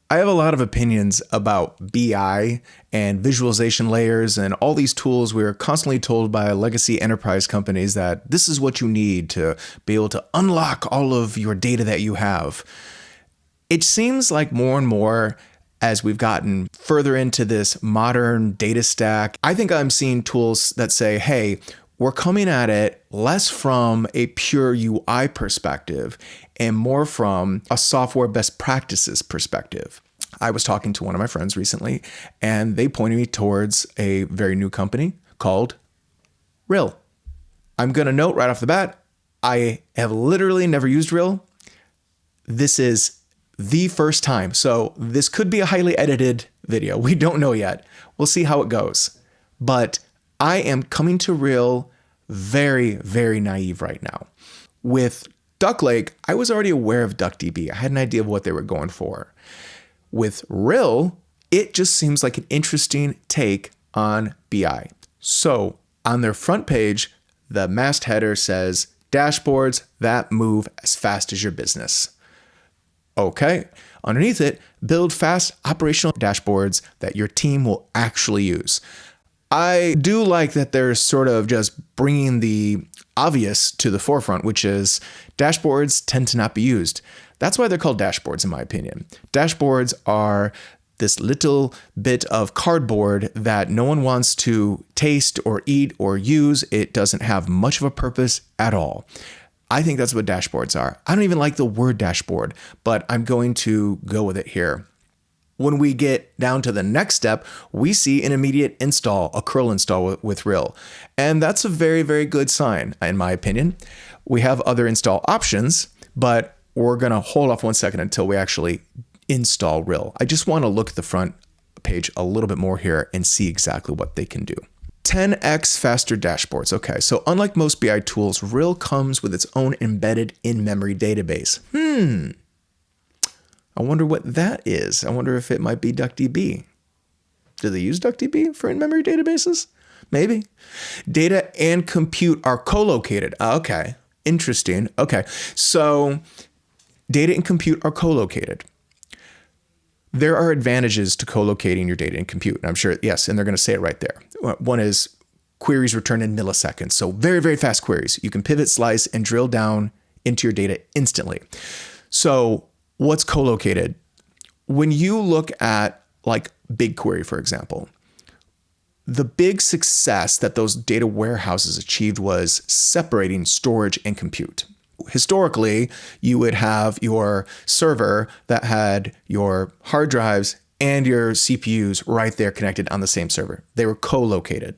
I have a lot of opinions about BI and visualization layers and all these tools. We're constantly told by legacy enterprise companies that this is what you need to be able to unlock all of your data that you have. It seems like more and more as we've gotten further into this modern data stack, I think I'm seeing tools that say, hey, we're coming at it less from a pure UI perspective and more from a software best practices perspective. I was talking to one of my friends recently, and they pointed me towards a very new company called Rill. I'm going to note right off the bat, I have literally never used Rill. This is the first time. So this could be a highly edited video. We don't know yet. We'll see how it goes. But I am coming to Rill very, very naive right now. With Duck Lake, I was already aware of DuckDB. I had an idea of what they were going for. With Rill, it just seems like an interesting take on BI. So on their front page, the mastheader says, dashboards that move as fast as your business. Okay. Underneath it, build fast operational dashboards that your team will actually use. I do like that they're sort of just bringing the obvious to the forefront, which is dashboards tend to not be used. That's why they're called dashboards, in my opinion. Dashboards are this little bit of cardboard that no one wants to taste or eat or use. It doesn't have much of a purpose at all. I think that's what dashboards are. I don't even like the word dashboard, but I'm going to go with it here. When we get down to the next step, we see an immediate install, a curl install with Rill. And that's a very, very good sign, in my opinion. We have other install options, but we're going to hold off 1 second until we actually install Rill. I just want to look at the front page a little bit more here and see exactly what they can do. 10x faster dashboards. Okay, so unlike most BI tools, Rill comes with its own embedded in-memory database. I wonder what that is. I wonder if it might be DuckDB. Do they use DuckDB for in-memory databases? Maybe. Data and compute are co-located. Okay, interesting. Okay, so data and compute are co-located. There are advantages to co-locating your data and compute. I'm sure, yes, and they're going to say it right there. One is queries return in milliseconds. So very, very fast queries. You can pivot, slice, and drill down into your data instantly. So what's co-located? When you look at like BigQuery, for example, the big success that those data warehouses achieved was separating storage and compute. Historically, you would have your server that had your hard drives and your CPUs right there connected on the same server. They were co-located.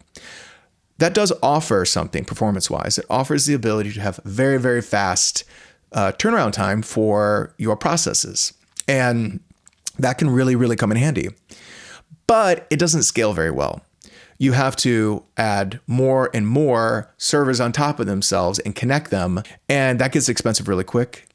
That does offer something performance-wise. It offers the ability to have very, very fast turnaround time for your processes. And that can really, really come in handy. But it doesn't scale very well. You have to add more and more servers on top of themselves and connect them. And that gets expensive really quick.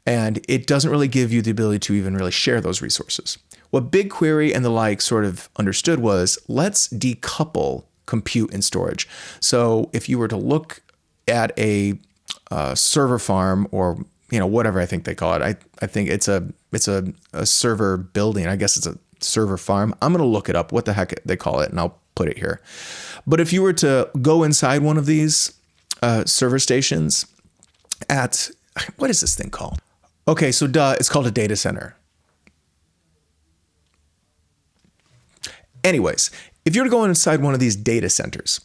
And it doesn't really give you the ability to even really share those resources. What BigQuery and the like sort of understood was, let's decouple compute and storage. So if you were to look at a server farm, or whatever I think they call it, I think it's a server building. I guess it's a server farm. I'm going to look it up what the heck they call it, and I'll put it here. But if you were to go inside one of these server stations at, what is this thing called? Okay, so it's called a data center. Anyways, if you were to go inside one of these data centers,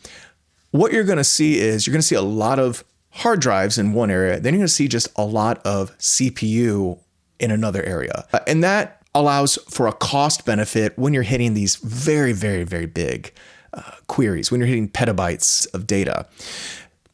what you're going to see is you're going to see a lot of hard drives in one area. Then you're going to see just a lot of CPU in another area. And that allows for a cost benefit when you're hitting these very, very, very big queries, when you're hitting petabytes of data.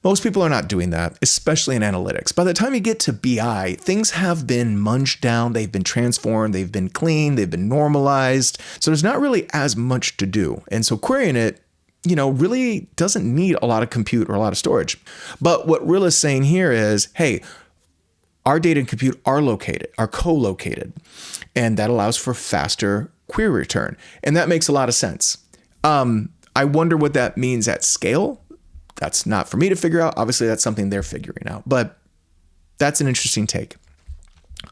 Most people are not doing that, especially in analytics. By the time you get to BI, things have been munged down, they've been transformed, they've been cleaned, they've been normalized. So there's not really as much to do. And so querying it, really doesn't need a lot of compute or a lot of storage. But what Rill is saying here is, hey, our data and compute are co-located, and that allows for faster query return. And that makes a lot of sense. I wonder what that means at scale. That's not for me to figure out. Obviously, that's something they're figuring out, but that's an interesting take.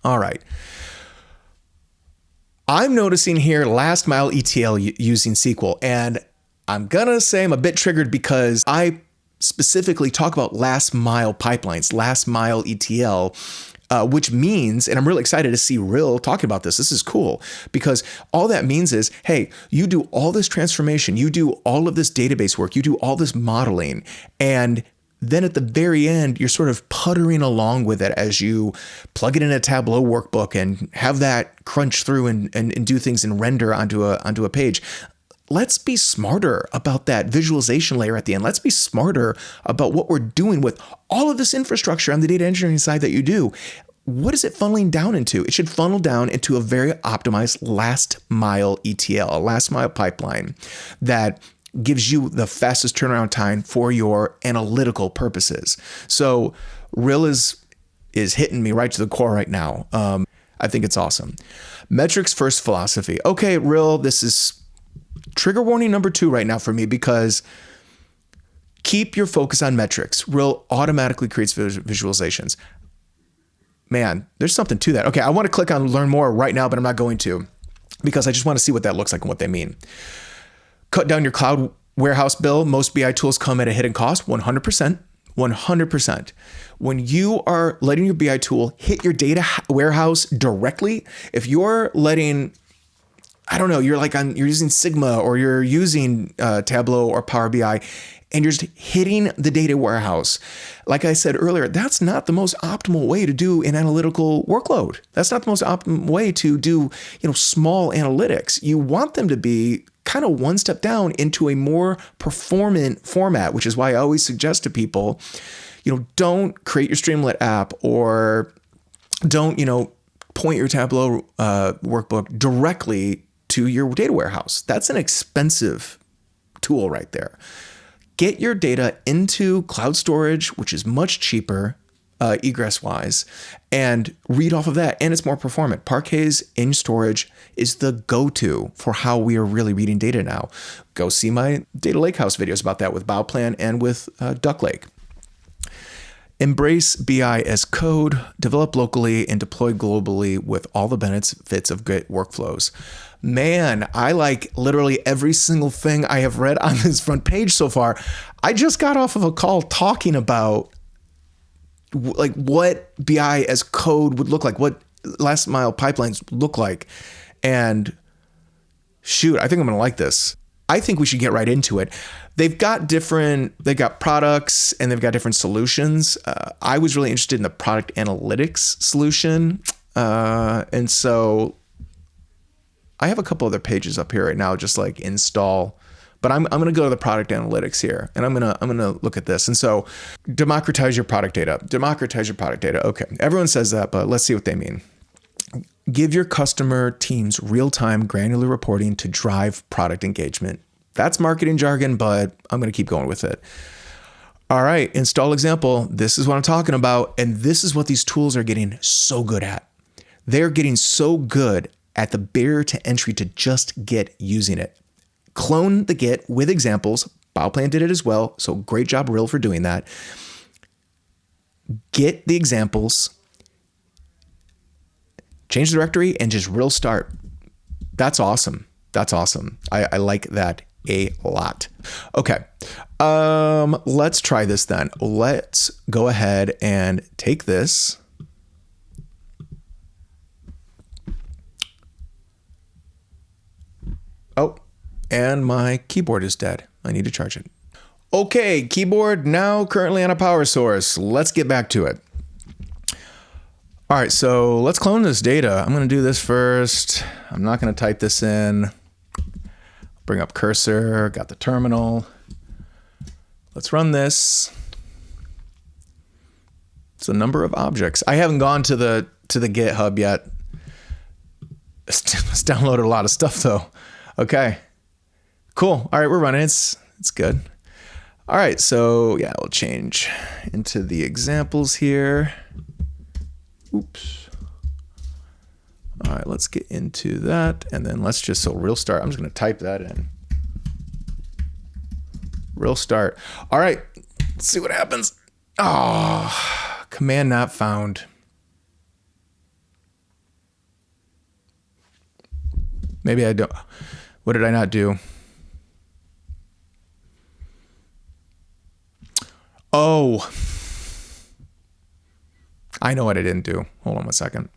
All right. I'm noticing here last mile ETL using SQL, and I'm gonna say I'm a bit triggered because I specifically talk about last mile pipelines, last mile ETL, which means, and I'm really excited to see Rill talking about this. This is cool because all that means is, hey, you do all this transformation, you do all of this database work, you do all this modeling, and then at the very end, you're sort of puttering along with it as you plug it in a Tableau workbook and have that crunch through and do things and render onto a page. Let's be smarter about that visualization layer at the end. Let's be smarter about what we're doing with all of this infrastructure on the data engineering side that you do. What is it funneling down into? It should funnel down into a very optimized last mile ETL, a last mile pipeline that gives you the fastest turnaround time for your analytical purposes. So Rill is hitting me right to the core right now. I think it's awesome. Metrics first philosophy. Okay, Rill, this is trigger warning number 2 right now for me because keep your focus on metrics. Rill automatically creates visualizations. Man, there's something to that. Okay, I want to click on learn more right now, but I'm not going to because I just want to see what that looks like and what they mean. Cut down your cloud warehouse bill. Most BI tools come at a hidden cost, 100%. 100%. When you are letting your BI tool hit your data warehouse directly, if you're letting, I don't know, you're using Sigma or you're using Tableau or Power BI, and you're just hitting the data warehouse. Like I said earlier, that's not the most optimal way to do an analytical workload. That's not the most optimal way to do, small analytics. You want them to be kind of one step down into a more performant format, which is why I always suggest to people, don't create your Streamlit app or don't, point your Tableau workbook directly to your data warehouse. That's an expensive tool right there. Get your data into cloud storage, which is much cheaper egress-wise, and read off of that, and it's more performant. Parquet's in storage is the go-to for how we are really reading data now. Go see my data lakehouse videos about that with BioPlan and with Duck Lake. Embrace BI as code, develop locally and deploy globally with all the benefits of great workflows. Man, I like literally every single thing I have read on this front page so far. I just got off of a call talking about like what BI as code would look like, what last mile pipelines look like. And shoot, I think I'm going to like this. I think we should get right into it. They've got products and they've got different solutions. I was really interested in the product analytics solution. And so I have a couple other pages up here right now, just like install, but I'm going to go to the product analytics here and I'm going to look at this. And so democratize your product data. Okay. Everyone says that, but let's see what they mean. Give your customer teams real-time granular reporting to drive product engagement. That's marketing jargon, but I'm going to keep going with it. All right, install example. This is what I'm talking about. And this is what these tools are getting so good at. They're getting so good at the barrier to entry to just get using it. Clone the Git with examples. BioPlan did it as well. So great job, Rill, for doing that. Get the examples, change the directory, and just Rill start. That's awesome. I like that a lot. Okay. Let's try this then. Let's go ahead and take this. Oh, and my keyboard is dead. I need to charge it. Okay, keyboard now currently on a power source. Let's get back to it. All right, so let's clone this data. I'm going to do this first. I'm not going to type this in. Bring up cursor, got the terminal. Let's run this. It's a number of objects. I haven't gone to the GitHub yet. It's downloaded a lot of stuff though. Okay, cool. All right, we're running. It's good. All right, so yeah, we'll change into the examples here. Oops. All right, let's get into that. And then let's just, so Rill start, I'm just gonna type that in. Rill start. All right, let's see what happens. Oh, command not found. Maybe I don't. What did I not do? Oh, I know what I didn't do. Hold on 1 second.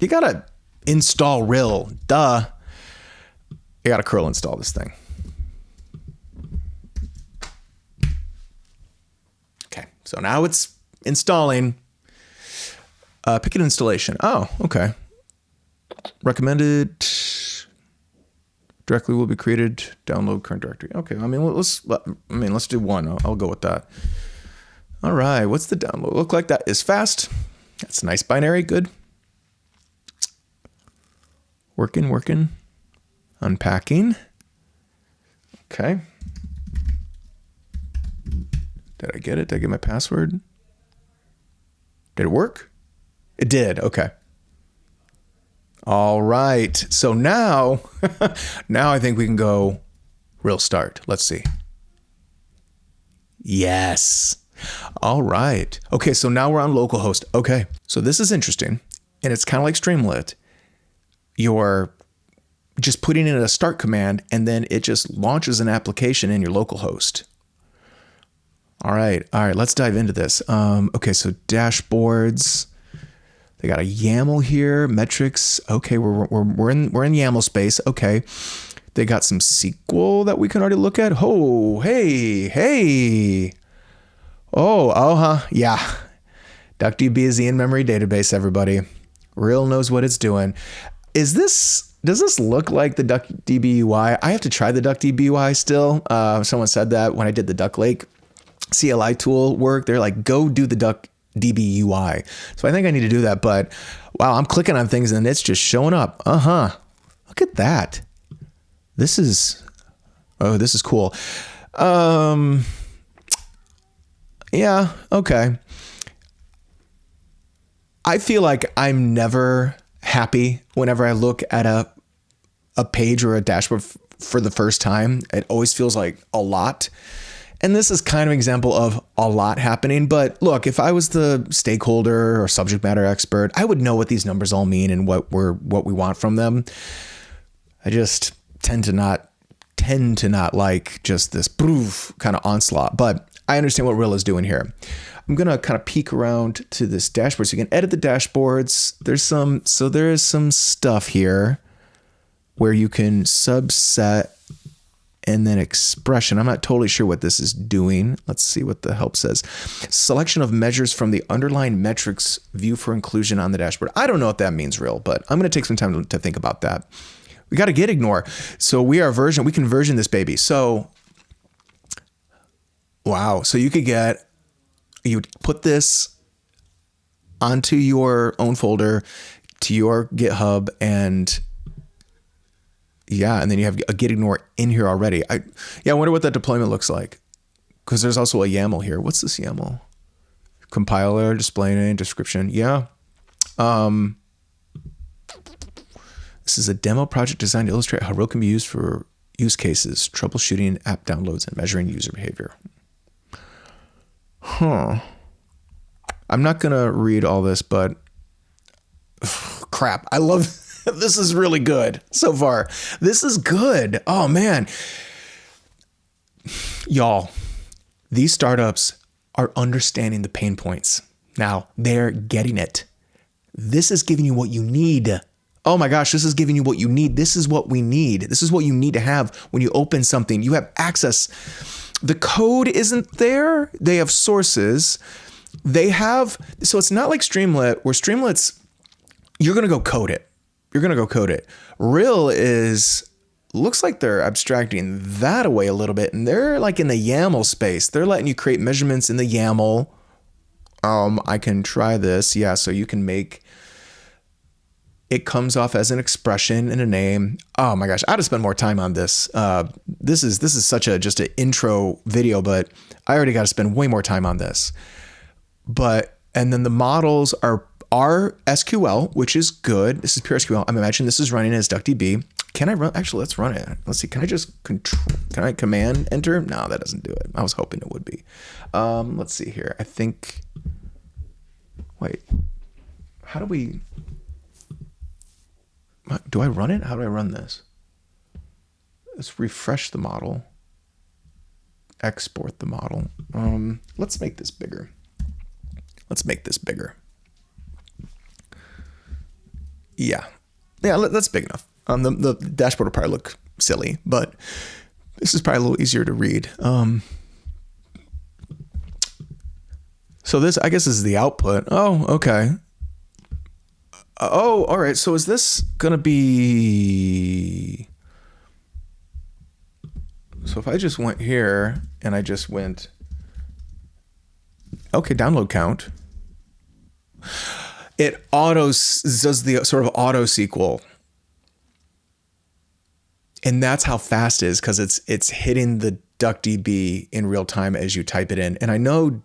You gotta install Rill. Duh. You gotta curl install this thing. Okay, so now it's installing. Pick an installation. Oh, okay. Recommended directly will be created. Download current directory. Okay, let's do one. I'll go with that. All right, what's the download look like? That is fast. That's a nice binary. Good. Working. Unpacking. Okay. Did I get it? Did I get my password? Did it work? It did. Okay. All right. So now, now I think we can go Rill start. Let's see. Yes. All right. Okay. So now we're on localhost. Okay. So this is interesting. And it's kind of like Streamlit. You're just putting in a start command and then it just launches an application in your localhost. All right. Let's dive into this. Okay. So dashboards. They got a YAML here, metrics. Okay, we're in YAML space. Okay, they got some SQL that we can already look at. Oh, hey. Yeah. DuckDB is the in-memory database. Everybody, Rill knows what it's doing. Does this look like the DuckDB UI? I have to try the DuckDB UI still. Someone said that when I did the Duck Lake CLI tool work. They're like, go do the DuckDB UI. So I think I need to do that. But wow, I'm clicking on things and it's just showing up. Look at that. This is cool. Yeah, okay. I feel like I'm never happy whenever I look at a page or a dashboard for the first time. It always feels like a lot. And this is kind of an example of a lot happening. But look, if I was the stakeholder or subject matter expert, I would know what these numbers all mean and what we want from them. I just tend to not like just this kind of onslaught. But I understand what Rill is doing here. I'm going to kind of peek around to this dashboard so you can edit the dashboards. There is some stuff here where you can subset and then expression. I'm not totally sure what this is doing. Let's see what the help says. Selection of measures from the underlying metrics view for inclusion on the dashboard. I don't know what that means, Rill, but I'm going to take some time to think about that. We got to git ignore. So we can version this baby. So, wow. So you put this onto your own folder, to your GitHub, and then you have a git ignore in here already. I wonder what that deployment looks like, because there's also a YAML here. What's this YAML? Compiler, display name, description. Yeah. This is a demo project designed to illustrate how Rill can be used for use cases, troubleshooting app downloads, and measuring user behavior. I'm not going to read all this, but crap. I love this is really good so far. This is good. Oh, man. Y'all, these startups are understanding the pain points. Now, they're getting it. This is giving you what you need. Oh my gosh, this is giving you what you need. This is what we need. This is what you need to have when you open something. You have access. The code isn't there. They have sources. So it's not like Streamlit, where Streamlit's, you're going to go code it. Rill looks like they're abstracting that away a little bit, and they're like in the YAML space. They're letting you create measurements in the YAML. I can try this. Yeah, so you can make it comes off as an expression and a name. Oh my gosh, I ought to spend more time on this. This is such just an intro video, but I already got to spend way more time on this. And then the models are SQL, which is good. This is pure SQL. I'm imagining this is running as DuckDB. Can I run? Actually, let's run it. Let's see. Can I command enter? No, that doesn't do it. I was hoping it would be. Let's see here. I think, wait, do I run it? How do I run this? Let's refresh the model. Export the model. Let's make this bigger. Yeah, that's big enough. The dashboard will probably look silly, but this is probably a little easier to read. So this, I guess, is the output. Oh, okay. Oh, all right. So is this gonna be? So if I just went here and I just went, okay, download count. It does the sort of auto SQL. And that's how fast it is, because it's hitting the DuckDB in real time as you type it in. And I know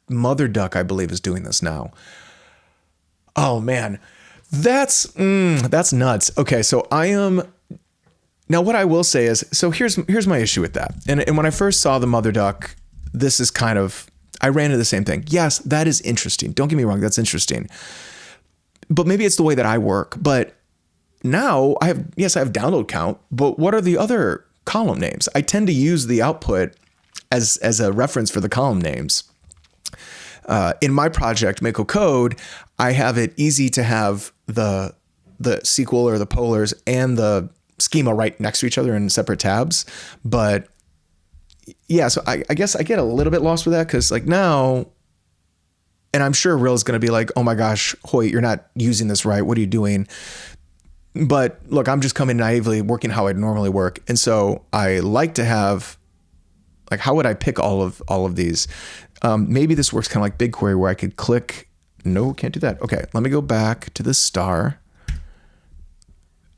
Mother Duck, I believe, is doing this now. Oh man, that's nuts. Okay, so now what I will say is, so here's my issue with that. And when I first saw the Mother Duck, this is kind of, I ran into the same thing. Yes, that is interesting. Don't get me wrong, that's interesting. But maybe it's the way that I work. But now I have download count, but what are the other column names? I tend to use the output as a reference for the column names. In my project, Mako Code, I have it easy to have the SQL or the polars and the schema right next to each other in separate tabs. But yeah, so I guess I get a little bit lost with that, because like now, and I'm sure Rill is going to be like, oh my gosh, Hoyt, you're not using this right. What are you doing? But look, I'm just coming naively working how I'd normally work. And so I like to have, like, how would I pick all of these? Maybe this works kind of like BigQuery, where I could click. No, can't do that. Okay, let me go back to the star.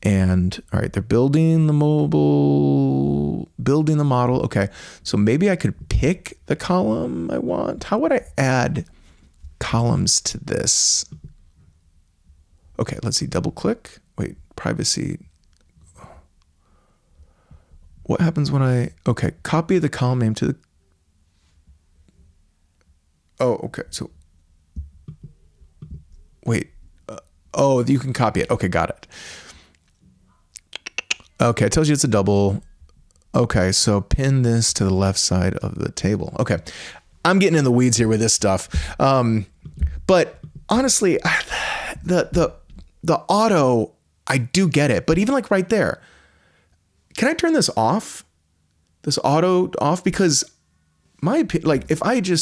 And all right, they're building the model. Okay, so maybe I could pick the column I want. How would I add columns to this? Okay, let's see, double click. Wait, privacy. What happens when okay, copy the column name to the, oh, okay, so, wait, you can copy it. Okay, got it. Okay, it tells you it's a double. Okay, so pin this to the left side of the table. Okay, I'm getting in the weeds here with this stuff. But honestly, the auto, I do get it. But even like right there, can I turn this off? This auto off? Because like if I do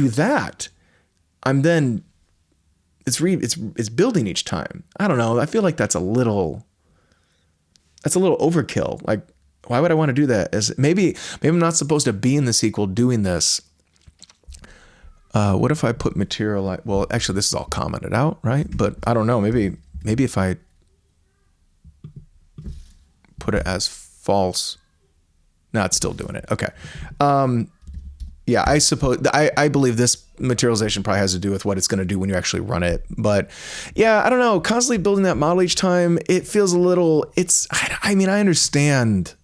that, it's building each time. I don't know. I feel like that's a little overkill. Like, why would I want to do that? Maybe I'm not supposed to be in the SQL doing this. What if I put material? Well, actually, this is all commented out, right? But I don't know. Maybe if I put it as false, no, it's still doing it. Okay. Yeah, I suppose I believe this materialization probably has to do with what it's going to do when you actually run it. But yeah, I don't know. Constantly building that model each time, it feels a little. I mean, I understand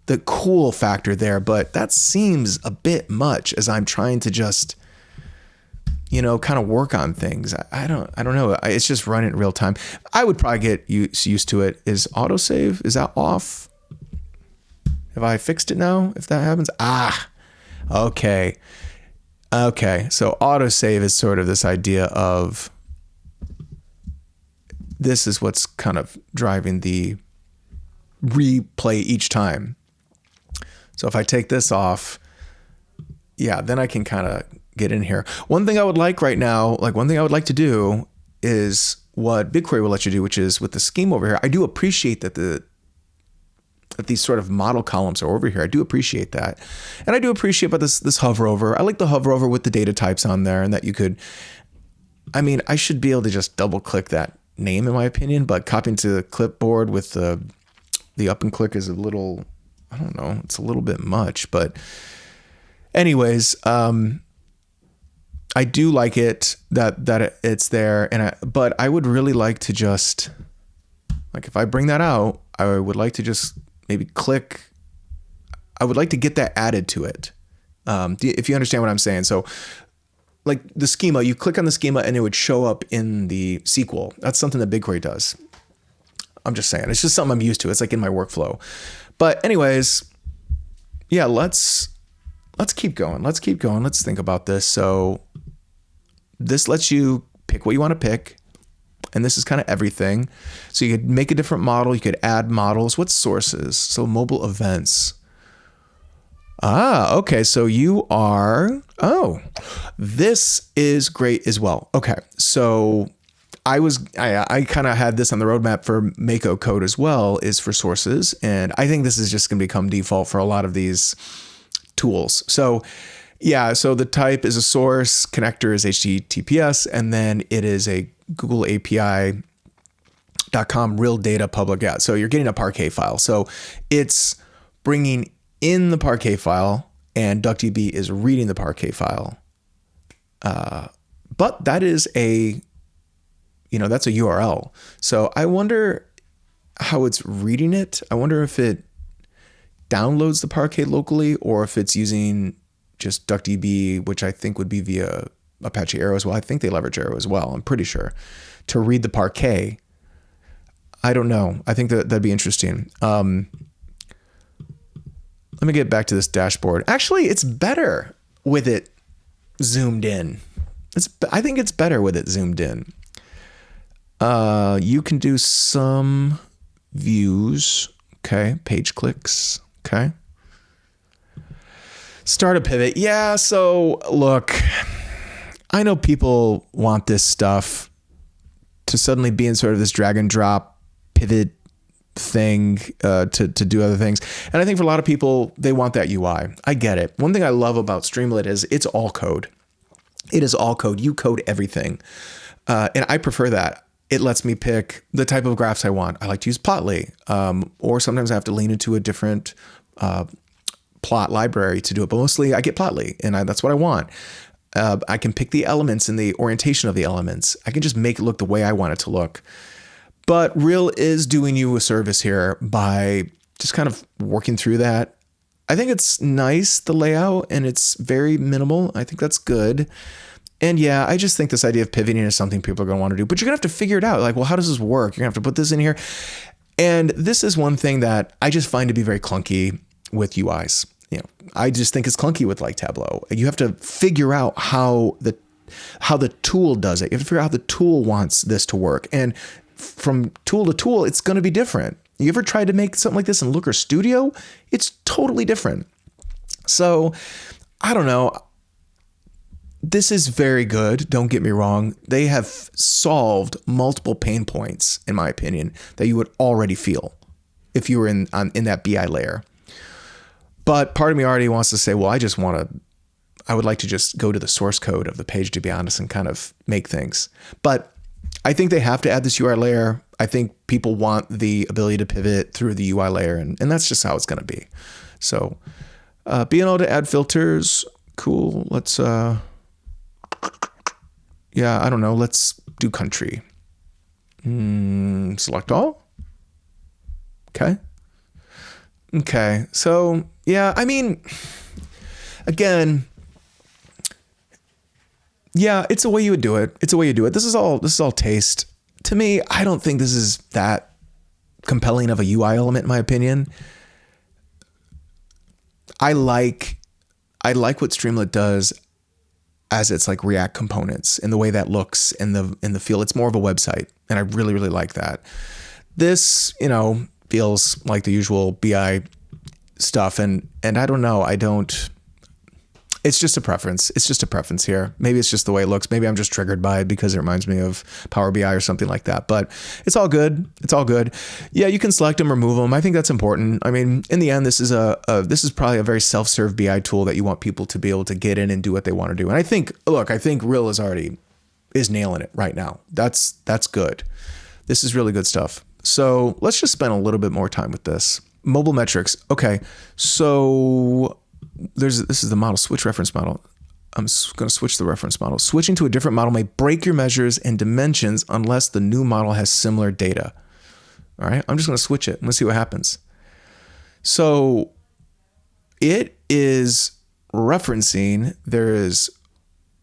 the cool factor there, but that seems a bit much as I'm trying to just, kind of work on things. I don't know. It's just running in real time. I would probably get used to it. Is autosave, is that off? Have I fixed it now? If that happens, okay. So autosave is sort of this idea of, this is what's kind of driving the replay each time. So if I take this off, yeah, then I can kind of get in here. One thing I would like right now, one thing I would like to do is what BigQuery will let you do, which is with the scheme over here. I do appreciate that that these sort of model columns are over here. I do appreciate that. And I do appreciate about this hover over. I like the hover over with the data types on there, and that you could, I should be able to just double click that name in my opinion, but copying to the clipboard with the up and click is a little, I don't know, it's a little bit much, but anyways, I do like it that it's there, but I would really like to just, if I bring that out, I would like to just maybe click. I would like to get that added to it. If you understand what I'm saying. So like the schema, you click on the schema and it would show up in the SQL. That's something that BigQuery does. I'm just saying. It's just something I'm used to. It's like in my workflow. But anyways, yeah, let's keep going. Let's keep going. Let's think about this. So this lets you pick what you want to pick. And this is kind of everything. So you could make a different model. You could add models. What's sources? So mobile events. Okay. So you are, this is great as well. Okay. So I kind of had this on the roadmap for Mako Code as well, is for sources. And I think this is just going to become default for a lot of these tools. So yeah, so the type is a source, connector is HTTPS, and then it is a Google API.com Rill data public. Yeah, so you're getting a Parquet file. So it's bringing in the Parquet file, and DuckDB is reading the Parquet file. But that is that's a URL. So I wonder how it's reading it. I wonder if it downloads the Parquet locally, or if it's using just DuckDB, which I think would be via Apache Arrow as well. I think they leverage Arrow as well, I'm pretty sure, to read the Parquet. I don't know. I think that'd be interesting. Let me get back to this dashboard. Actually, it's better with it zoomed in. I think it's better with it zoomed in. You can do some views. Okay. Page clicks. Okay. Start a pivot. Yeah. So look, I know people want this stuff to suddenly be in sort of this drag and drop pivot thing to do other things. And I think for a lot of people, they want that UI. I get it. One thing I love about Streamlit is it's all code. It is all code. You code everything. And I prefer that. It lets me pick the type of graphs I want. I like to use Plotly, or sometimes I have to lean into a different plot library to do it. But mostly I get Plotly, and that's what I want. I can pick the elements and the orientation of the elements. I can just make it look the way I want it to look. But Rill is doing you a service here by just kind of working through that. I think it's nice, the layout, and it's very minimal. I think that's good. And yeah, I just think this idea of pivoting is something people are going to want to do, but you're going to have to figure it out. Like, well, how does this work? You're going to have to put this in here. And this is one thing that I just find to be very clunky with UIs. I just think it's clunky with like Tableau. You have to figure out how the tool does it. You have to figure out how the tool wants this to work. And from tool to tool, it's going to be different. You ever tried to make something like this in Looker Studio? It's totally different. So I don't know. This is very good. Don't get me wrong. They have solved multiple pain points, in my opinion, that you would already feel if you were in that BI layer. But part of me already wants to say, well, I would like to just go to the source code of the page, to be honest, and kind of make things. But I think they have to add this UI layer. I think people want the ability to pivot through the UI layer, and that's just how it's going to be. So being able to add filters, cool. Let's, I don't know. Let's do country. Select all. Okay. So yeah, I mean, again, yeah, it's a way you would do it. This is all taste. To me, I don't think this is that compelling of a UI element, in my opinion. I like what Streamlit does as its like React components and the way that looks in the feel. It's more of a website, and I really, really like that. This, feels like the usual BI stuff, and I don't know. It's just a preference. It's just a preference here. Maybe it's just the way it looks. Maybe I'm just triggered by it because it reminds me of Power BI or something like that. But it's all good. Yeah, you can select them, remove them. I think that's important. I mean, in the end, this is probably a very self-serve BI tool that you want people to be able to get in and do what they want to do. And I think Rill is nailing it right now. That's good. This is really good stuff. So let's just spend a little bit more time with this. Mobile metrics. Okay, so this is the model switch reference model. I'm going to switch the reference model. Switching to a different model may break your measures and dimensions unless the new model has similar data. All right, I'm just going to switch it. Let's see what happens. So it is referencing, there is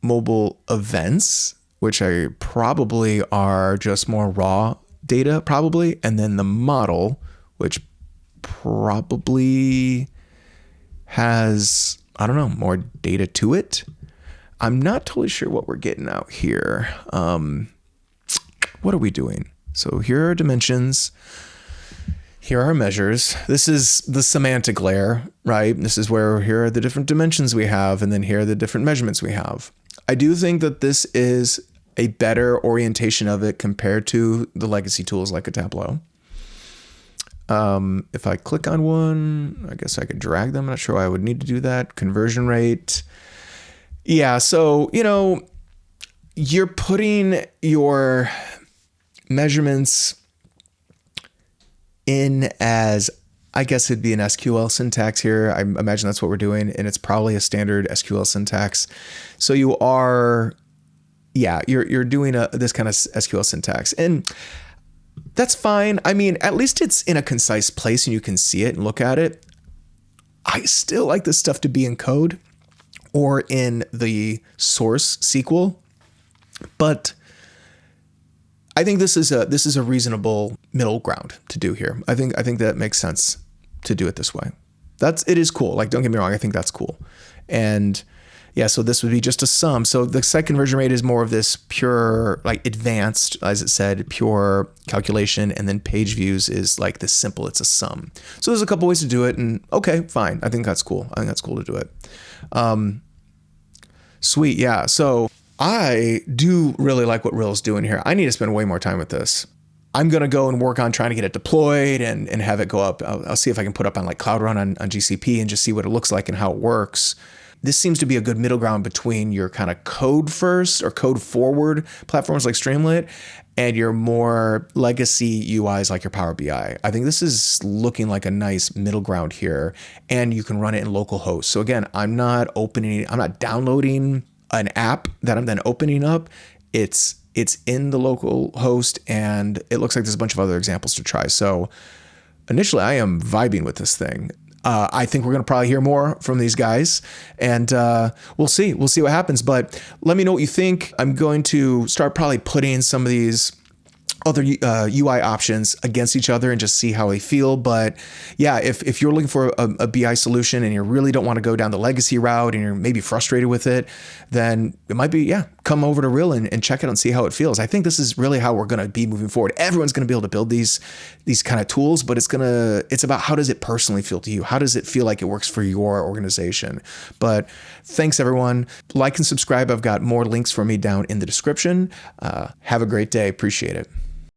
mobile events, which probably are just more raw data probably, and then the model, which probably has, I don't know, more data to it. I'm not totally sure what we're getting out here. What are we doing? So here are dimensions. Here are measures. This is the semantic layer, right? This is where here are the different dimensions we have, and then here are the different measurements we have. I do think that this is a better orientation of it compared to the legacy tools like a Tableau. If I click on one, I guess I could drag them. I'm not sure why I would need to do that. Conversion rate. Yeah, so, you're putting your measurements in as, I guess it'd be an SQL syntax here. I imagine that's what we're doing, and it's probably a standard SQL syntax. So you are, you're doing this kind of SQL syntax, and that's fine. I mean, at least it's in a concise place and you can see it and look at it. I still like this stuff to be in code or in the source SQL, but I think this is a reasonable middle ground to do here. I think that makes sense to do it this way. It is cool. Like, don't get me wrong, I think that's cool. And yeah, so this would be just a sum. So the set conversion rate is more of this pure, like advanced, as it said, pure calculation. And then page views is like this simple, it's a sum. So there's a couple ways to do it, and okay, fine. I think that's cool. I think that's cool to do it. Sweet, yeah. So I do really like what Rill is doing here. I need to spend way more time with this. I'm going to go and work on trying to get it deployed and have it go up. I'll see if I can put up on like Cloud Run on GCP and just see what it looks like and how it works. This seems to be a good middle ground between your kind of code first or code forward platforms like Streamlit and your more legacy UIs like your Power BI. I think this is looking like a nice middle ground here, and you can run it in local hosts. So again, I'm not downloading an app that I'm then opening up. It's in the local host, and it looks like there's a bunch of other examples to try. So initially I am vibing with this thing. I think we're going to probably hear more from these guys, and we'll see what happens. But let me know what you think. I'm going to start probably putting some of these other UI options against each other and just see how they feel. But yeah, if you're looking for a BI solution and you really don't want to go down the legacy route and you're maybe frustrated with it, then it might be, come over to Rill and check it out and see how it feels. I think this is really how we're going to be moving forward. Everyone's going to be able to build these kind of tools, but it's about how does it personally feel to you? How does it feel like it works for your organization? But thanks everyone. Like and subscribe. I've got more links for me down in the description. Have a great day. Appreciate it.